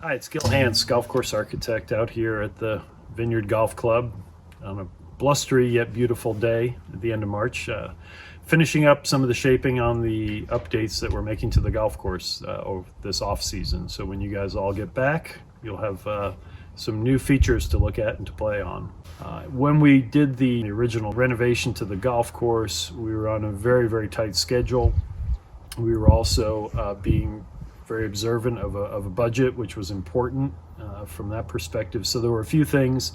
Hi, it's Gil Hanse, golf course architect out here at the Vineyard Golf Club on a blustery yet beautiful day at the end of March. Finishing up some of the shaping on the updates that we're making to the golf course over this off season. So when you guys all get back, you'll have some new features to look at and to play on. When we did the original renovation to the golf course, we were on a very, very tight schedule. We were also being very observant of a budget, which was important from that perspective. So there were a few things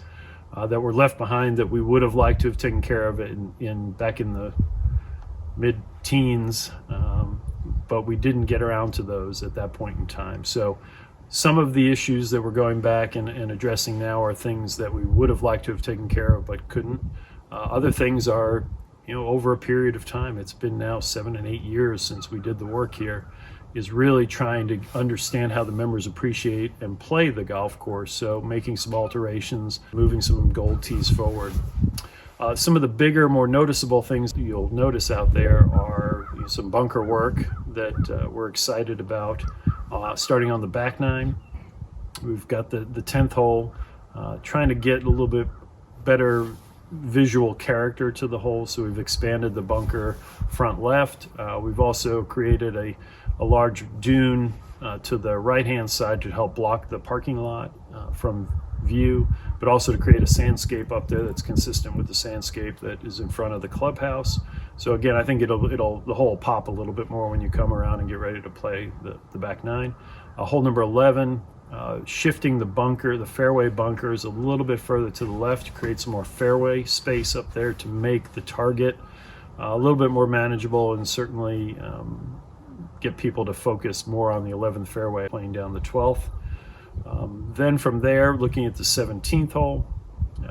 that were left behind that we would have liked to have taken care of back in the mid-teens, but we didn't get around to those at that point in time. So some of the issues that we're going back and addressing now are things that we would have liked to have taken care of but couldn't. Other things are, over a period of time, it's been now 7 and 8 years since we did the work here, is really trying to understand how the members appreciate and play the golf course. So making some alterations, moving some gold tees forward. Some of the bigger, more noticeable things you'll notice out there are some bunker work that we're excited about. Starting on the back nine, we've got the 10th hole, trying to get a little bit better visual character to the hole. So we've expanded the bunker front left. We've also created a large dune to the right-hand side to help block the parking lot from view, but also to create a sandscape up there that's consistent with the sandscape that is in front of the clubhouse. So again, I think the hole will pop a little bit more when you come around and get ready to play the back nine. Hole number 11, shifting the fairway bunkers a little bit further to the left to create some more fairway space up there to make the target a little bit more manageable and certainly get people to focus more on the 11th fairway playing down the 12th. Then from there, looking at the 17th hole,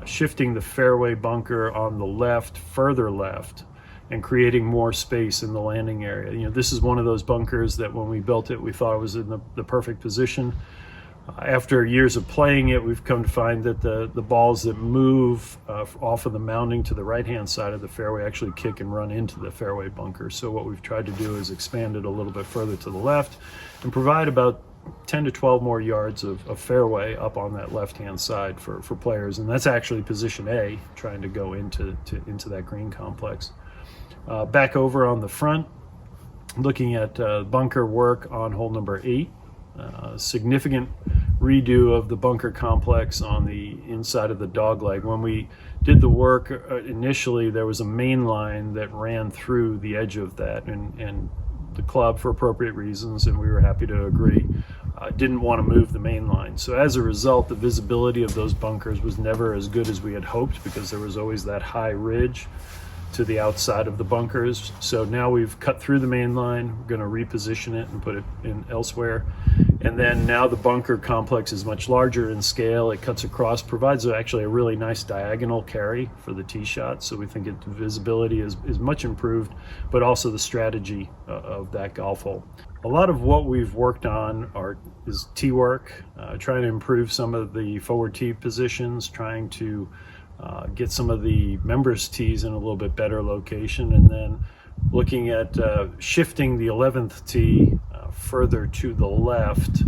shifting the fairway bunker on the left, further left, and creating more space in the landing area. This is one of those bunkers that when we built it, we thought it was in the perfect position. After years of playing it, we've come to find that the balls that move off of the mounding to the right-hand side of the fairway actually kick and run into the fairway bunker. So what we've tried to do is expand it a little bit further to the left and provide about 10 to 12 more yards of fairway up on that left-hand side for players. And that's actually position A, trying to go into that green complex. Back over on the front, looking at bunker work on hole number 8. Significant redo of the bunker complex on the inside of the dogleg. When we did the work initially, there was a main line that ran through the edge of that, and the club, for appropriate reasons, and we were happy to agree, didn't want to move the main line. So as a result, the visibility of those bunkers was never as good as we had hoped because there was always that high ridge to the outside of the bunkers. So now we've cut through the main line, we're going to reposition it and put it in elsewhere. And then now the bunker complex is much larger in scale. It cuts across, provides actually a really nice diagonal carry for the tee shot. So we think the visibility is much improved, but also the strategy of that golf hole. A lot of what we've worked on is tee work, trying to improve some of the forward tee positions, trying to get some of the members' tees in a little bit better location, and then looking at shifting the 11th tee further to the left.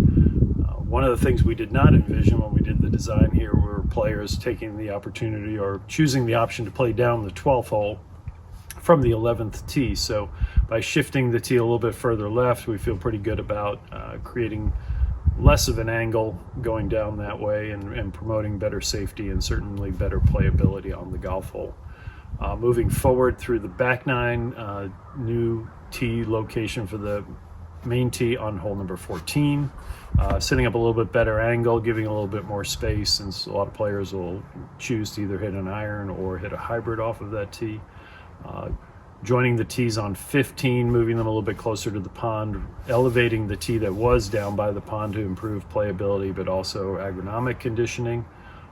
One of the things we did not envision when we did the design here were players taking the opportunity or choosing the option to play down the 12th hole from the 11th tee. So by shifting the tee a little bit further left, we feel pretty good about creating less of an angle going down that way and promoting better safety and certainly better playability on the golf hole. Moving forward through the back nine, new tee location for the main tee on hole number 14, setting up a little bit better angle, giving a little bit more space, since a lot of players will choose to either hit an iron or hit a hybrid off of that tee. Joining the tees on 15, moving them a little bit closer to the pond, elevating the tee that was down by the pond to improve playability, but also agronomic conditioning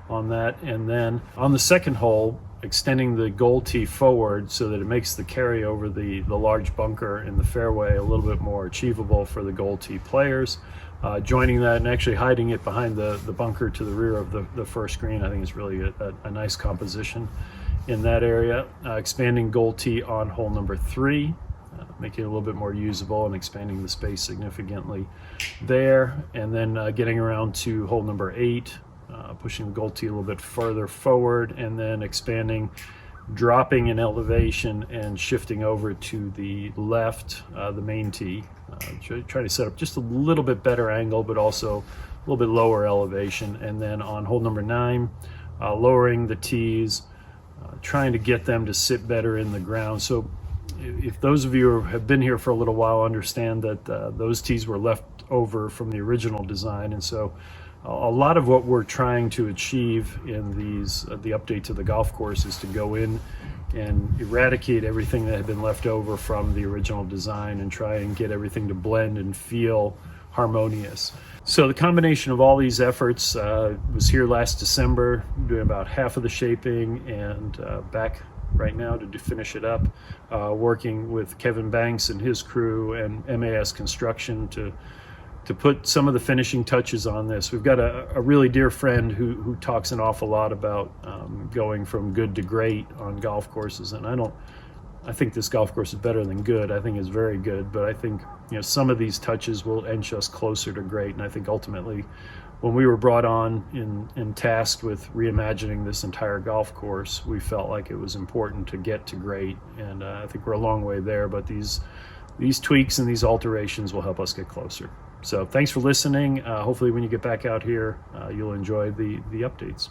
on that. And then on the second hole, extending the gold tee forward so that it makes the carry over the large bunker in the fairway a little bit more achievable for the gold tee players. Joining that and actually hiding it behind the bunker to the rear of the first green, I think is really a nice composition in that area. Expanding gold tee on hole number 3, making it a little bit more usable and expanding the space significantly there. And then getting around to hole number 8, pushing the gold tee a little bit further forward, and then expanding, dropping in elevation and shifting over to the left, the main tee. Try to set up just a little bit better angle, but also a little bit lower elevation. And then on hole number 9, lowering the tees, trying to get them to sit better in the ground. So if those of you who have been here for a little while understand that those tees were left over from the original design, and so a lot of what we're trying to achieve in these the update to the golf course is to go in and eradicate everything that had been left over from the original design and try and get everything to blend and feel harmonious. So the combination of all these efforts was here last December, doing about half of the shaping, and back right now to finish it up, working with Kevin Banks and his crew and MAS Construction to put some of the finishing touches on this. We've got a really dear friend who talks an awful lot about going from good to great on golf courses, and I think this golf course is better than good. I think it's very good, but I think some of these touches will inch us closer to great. And I think ultimately, when we were brought on and tasked with reimagining this entire golf course, we felt like it was important to get to great, and I think we're a long way there. But these tweaks and these alterations will help us get closer. So thanks for listening. Hopefully when you get back out here, you'll enjoy the updates.